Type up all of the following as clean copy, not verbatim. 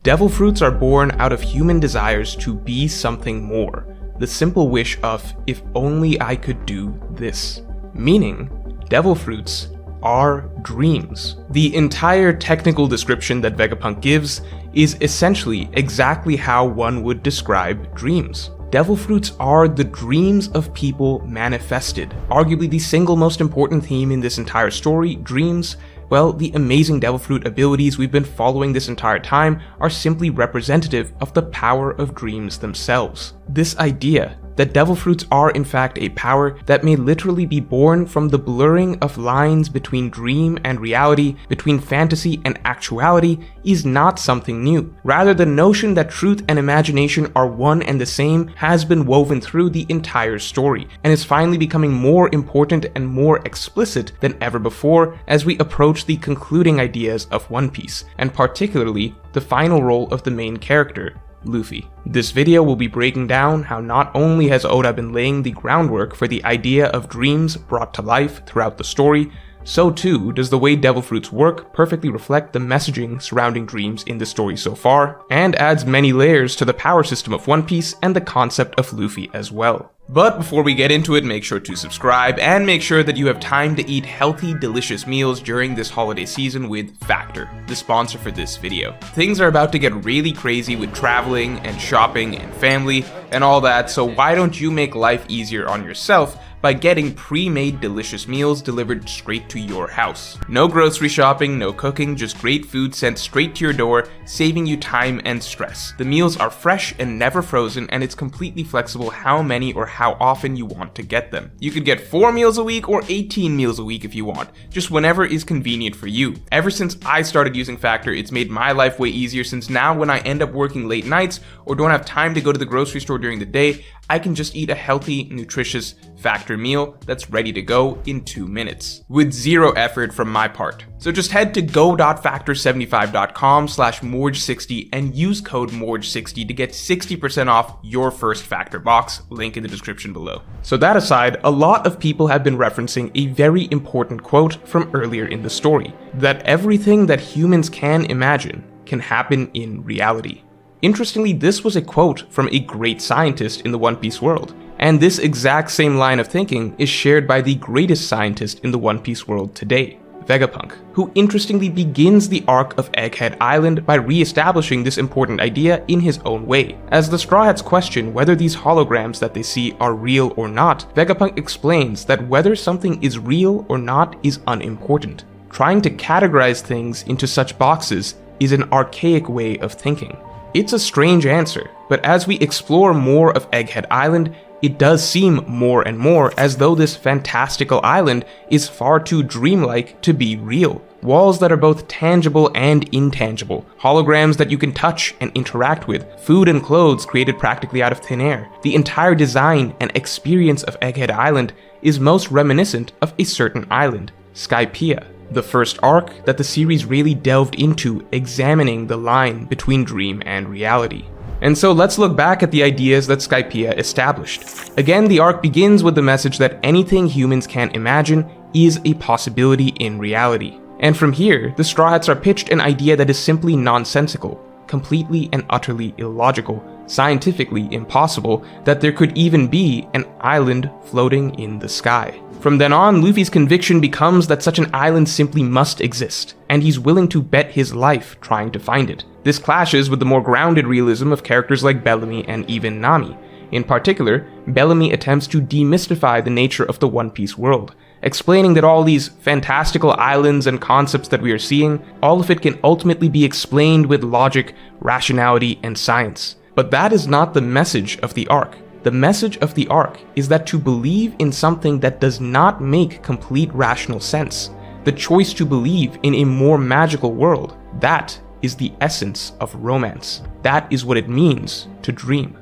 Devil fruits are born out of human desires to be something more. The simple wish of, if only I could do this. Meaning, devil fruits are dreams. The entire technical description that Vegapunk gives is essentially exactly how one would describe dreams. Devil fruits are the dreams of people manifested. Arguably the single most important theme in this entire story, dreams. Well, the amazing devil fruit abilities we've been following this entire time are simply representative of the power of dreams themselves. This idea that devil fruits are in fact a power that may literally be born from the blurring of lines between dream and reality, between fantasy and actuality, is not something new. Rather, the notion that truth and imagination are one and the same has been woven through the entire story, and is finally becoming more important and more explicit than ever before as we approach the concluding ideas of One Piece, and particularly the final role of the main character, Luffy. This video will be breaking down how not only has Oda been laying the groundwork for the idea of dreams brought to life throughout the story, so too does the way devil fruits work perfectly reflect the messaging surrounding dreams in the story so far, and adds many layers to the power system of One Piece and the concept of Luffy as well. But before we get into it, make sure to subscribe and make sure that you have time to eat healthy, delicious meals during this holiday season with Factor, the sponsor for this video. Things are about to get really crazy with traveling and shopping and family and all that, so why don't you make life easier on yourself by getting pre-made delicious meals delivered straight to your house. No grocery shopping, no cooking, just great food sent straight to your door, saving you time and stress. The meals are fresh and never frozen, and it's completely flexible how many or how often you want to get them. You could get 4 meals a week or 18 meals a week if you want, just whenever is convenient for you. Ever since I started using Factor, it's made my life way easier, since now when I end up working late nights or don't have time to go to the grocery store during the day, I can just eat a healthy, nutritious Factor meal that's ready to go in 2 minutes, with zero effort from my part. So just head to go.factor75.com/morge60 and use code morge60 to get 60% off your first Factor box, link in the description below. So that aside, a lot of people have been referencing a very important quote from earlier in the story, that everything that humans can imagine can happen in reality. Interestingly, this was a quote from a great scientist in the One Piece world, and this exact same line of thinking is shared by the greatest scientist in the One Piece world today, Vegapunk, who interestingly begins the arc of Egghead Island by re-establishing this important idea in his own way. As the Straw Hats question whether these holograms that they see are real or not, Vegapunk explains that whether something is real or not is unimportant. Trying to categorize things into such boxes is an archaic way of thinking. It's a strange answer, but as we explore more of Egghead Island, it does seem more and more as though this fantastical island is far too dreamlike to be real. Walls that are both tangible and intangible, holograms that you can touch and interact with, food and clothes created practically out of thin air. The entire design and experience of Egghead Island is most reminiscent of a certain island, Skypeia, the first arc that the series really delved into examining the line between dream and reality. And so let's look back at the ideas that Skypeia established. Again, the arc begins with the message that anything humans can imagine is a possibility in reality. And from here, the Straw Hats are pitched an idea that is simply nonsensical, completely and utterly illogical, scientifically impossible, that there could even be an island floating in the sky. From then on, Luffy's conviction becomes that such an island simply must exist, and he's willing to bet his life trying to find it. This clashes with the more grounded realism of characters like Bellamy and even Nami. In particular, Bellamy attempts to demystify the nature of the One Piece world, explaining that all these fantastical islands and concepts that we are seeing, all of it can ultimately be explained with logic, rationality, and science. But that is not the message of the arc. The message of the arc is that to believe in something that does not make complete rational sense, the choice to believe in a more magical world, that is the essence of romance. That is what it means to dream.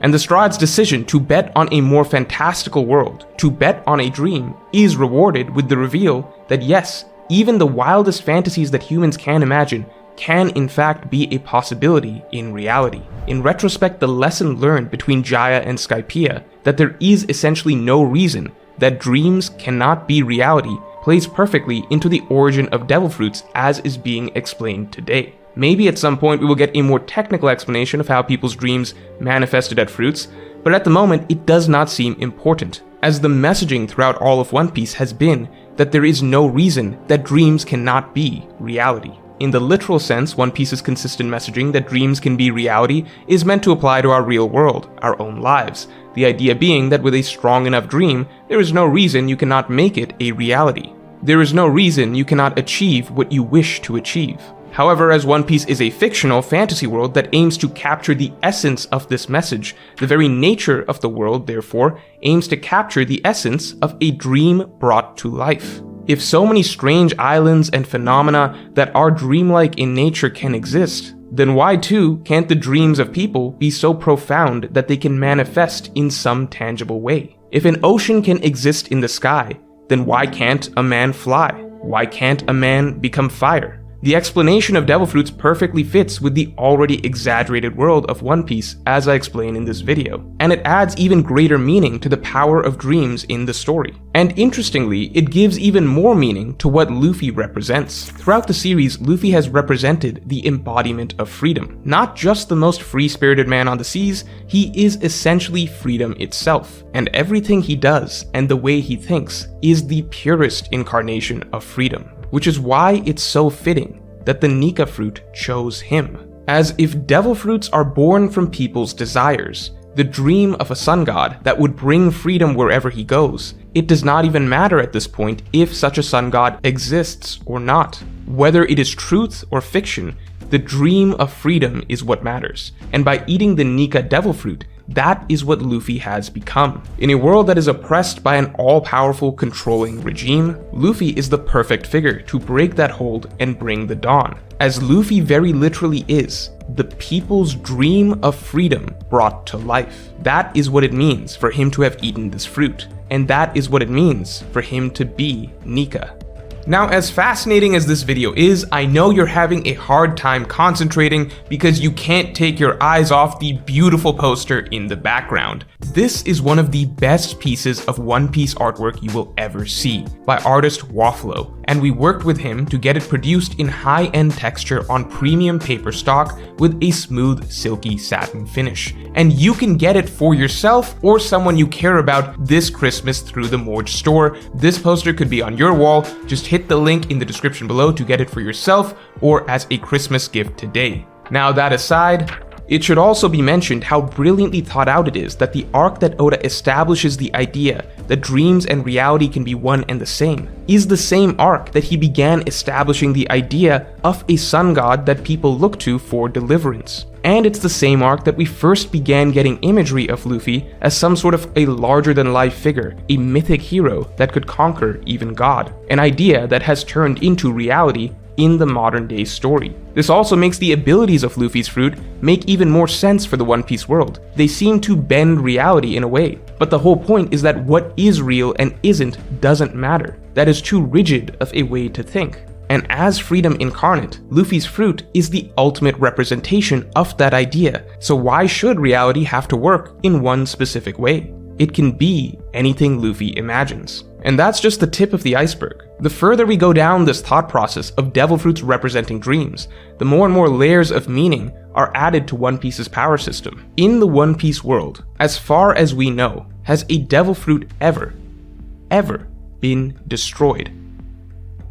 And the Straw Hats' decision to bet on a more fantastical world, to bet on a dream, is rewarded with the reveal that yes, even the wildest fantasies that humans can imagine can in fact be a possibility in reality. In retrospect, the lesson learned between Jaya and Skypeia, that there is essentially no reason that dreams cannot be reality, plays perfectly into the origin of devil fruits as is being explained today. Maybe at some point we will get a more technical explanation of how people's dreams manifested at fruits, but at the moment it does not seem important, as the messaging throughout all of One Piece has been that there is no reason that dreams cannot be reality. In the literal sense, One Piece's consistent messaging that dreams can be reality is meant to apply to our real world, our own lives. The idea being that with a strong enough dream, there is no reason you cannot make it a reality. There is no reason you cannot achieve what you wish to achieve. However, as One Piece is a fictional fantasy world that aims to capture the essence of this message, the very nature of the world, therefore, aims to capture the essence of a dream brought to life. If so many strange islands and phenomena that are dreamlike in nature can exist, then why too can't the dreams of people be so profound that they can manifest in some tangible way? If an ocean can exist in the sky, then why can't a man fly? Why can't a man become fire? The explanation of devil fruits perfectly fits with the already exaggerated world of One Piece, as I explain in this video, and it adds even greater meaning to the power of dreams in the story. And interestingly, it gives even more meaning to what Luffy represents. Throughout the series, Luffy has represented the embodiment of freedom. Not just the most free-spirited man on the seas, he is essentially freedom itself, and everything he does and the way he thinks is the purest incarnation of freedom. Which is why it's so fitting that the Nika fruit chose him. As if devil fruits are born from people's desires, the dream of a sun god that would bring freedom wherever he goes, it does not even matter at this point if such a sun god exists or not. Whether it is truth or fiction, the dream of freedom is what matters, and by eating the Nika devil fruit, that is what Luffy has become. In a world that is oppressed by an all-powerful, controlling regime, Luffy is the perfect figure to break that hold and bring the dawn. As Luffy very literally is, the people's dream of freedom brought to life. That is what it means for him to have eaten this fruit, and that is what it means for him to be Nika. Now, as fascinating as this video is, I know you're having a hard time concentrating because you can't take your eyes off the beautiful poster in the background. This is one of the best pieces of One Piece artwork you will ever see, by artist Wafflo, and we worked with him to get it produced in high-end texture on premium paper stock with a smooth, silky satin finish. And you can get it for yourself or someone you care about this Christmas through the Morge store. This poster could be on your wall. Just hit the link in the description below to get it for yourself or as a Christmas gift today. Now that aside, it should also be mentioned how brilliantly thought out it is that the arc that Oda establishes the idea that dreams and reality can be one and the same is the same arc that he began establishing the idea of a sun god that people look to for deliverance. And it's the same arc that we first began getting imagery of Luffy as some sort of a larger-than-life figure, a mythic hero that could conquer even God, an idea that has turned into reality in the modern-day story. This also makes the abilities of Luffy's fruit make even more sense for the One Piece world. They seem to bend reality in a way, but the whole point is that what is real and isn't doesn't matter. That is too rigid of a way to think. And as freedom incarnate, Luffy's fruit is the ultimate representation of that idea, so why should reality have to work in one specific way? It can be anything Luffy imagines. And that's just the tip of the iceberg. The further we go down this thought process of devil fruits representing dreams, the more and more layers of meaning are added to One Piece's power system. In the One Piece world, as far as we know, has a devil fruit ever been destroyed?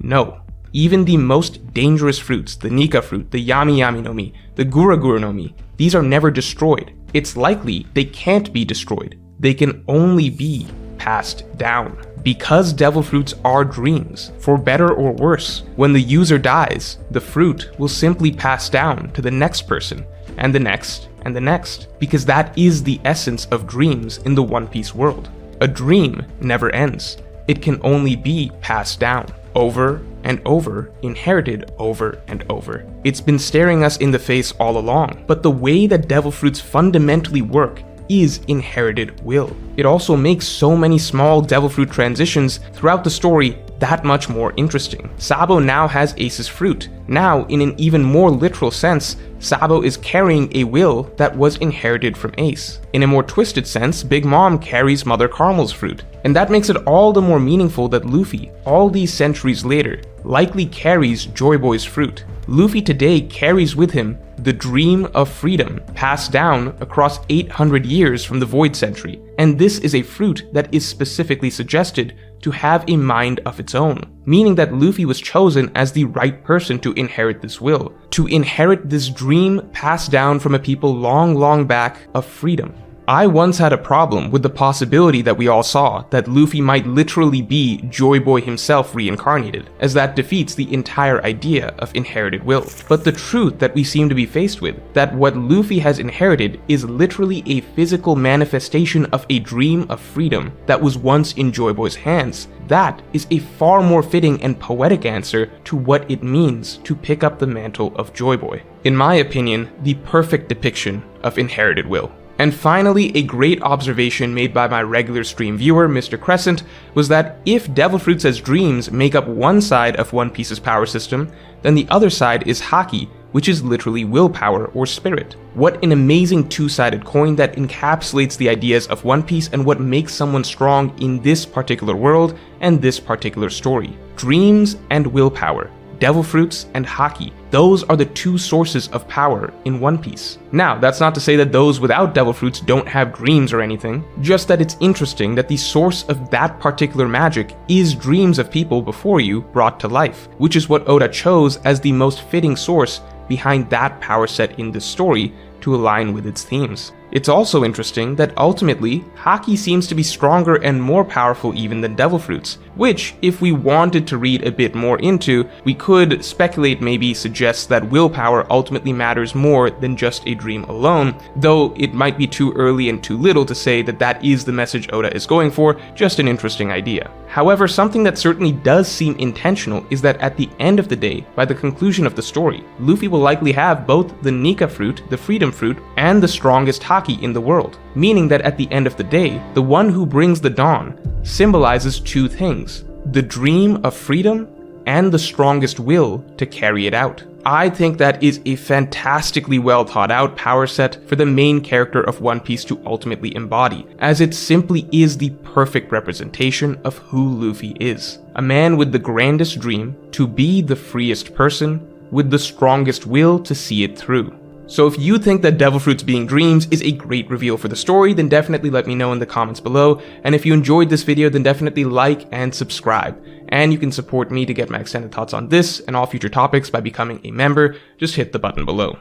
No. Even the most dangerous fruits, the Nika fruit, the Yami Yami no Mi, the Gura Gura no Mi, these are never destroyed. It's likely they can't be destroyed. They can only be passed down. Because devil fruits are dreams, for better or worse, when the user dies, the fruit will simply pass down to the next person, and the next, and the next, because that is the essence of dreams in the One Piece world. A dream never ends. It can only be passed down, over and over, inherited over and over. It's been staring us in the face all along, but the way that devil fruits fundamentally work is inherited will. It also makes so many small devil fruit transitions throughout the story that much more interesting. Sabo now has Ace's fruit. Now, in an even more literal sense, Sabo is carrying a will that was inherited from Ace. In a more twisted sense, Big Mom carries Mother Carmel's fruit. And that makes it all the more meaningful that Luffy, all these centuries later, likely carries Joyboy's fruit. Luffy today carries with him the dream of freedom, passed down across 800 years from the Void Century, and this is a fruit that is specifically suggested to have a mind of its own, meaning that Luffy was chosen as the right person to inherit this will, to inherit this dream passed down from a people long, long back of freedom. I once had a problem with the possibility that we all saw that Luffy might literally be Joyboy himself reincarnated, as that defeats the entire idea of inherited will. But the truth that we seem to be faced with, that what Luffy has inherited is literally a physical manifestation of a dream of freedom that was once in Joyboy's hands, that is a far more fitting and poetic answer to what it means to pick up the mantle of Joyboy. In my opinion, the perfect depiction of inherited will. And finally, a great observation made by my regular stream viewer, Mr. Crescent, was that if Devil Fruits as dreams make up one side of One Piece's power system, then the other side is Haki, which is literally willpower or spirit. What an amazing two-sided coin that encapsulates the ideas of One Piece and what makes someone strong in this particular world and this particular story. Dreams and willpower. Devil Fruits and Haki. Those are the two sources of power in One Piece. Now, that's not to say that those without Devil Fruits don't have dreams or anything, just that it's interesting that the source of that particular magic is dreams of people before you brought to life, which is what Oda chose as the most fitting source behind that power set in this story to align with its themes. It's also interesting that ultimately, Haki seems to be stronger and more powerful even than Devil Fruits, which, if we wanted to read a bit more into, we could speculate maybe suggests that willpower ultimately matters more than just a dream alone, though it might be too early and too little to say that that is the message Oda is going for, just an interesting idea. However, something that certainly does seem intentional is that at the end of the day, by the conclusion of the story, Luffy will likely have both the Nika fruit, the freedom fruit, and the strongest Haki in the world, meaning that at the end of the day, the one who brings the dawn symbolizes two things: the dream of freedom and the strongest will to carry it out. I think that is a fantastically well thought out power set for the main character of One Piece to ultimately embody, as it simply is the perfect representation of who Luffy is. A man with the grandest dream to be the freest person, with the strongest will to see it through. So if you think that Devil Fruits being dreams is a great reveal for the story, then definitely let me know in the comments below. And if you enjoyed this video, then definitely like and subscribe. And you can support me to get my extended thoughts on this and all future topics by becoming a member. Just hit the button below.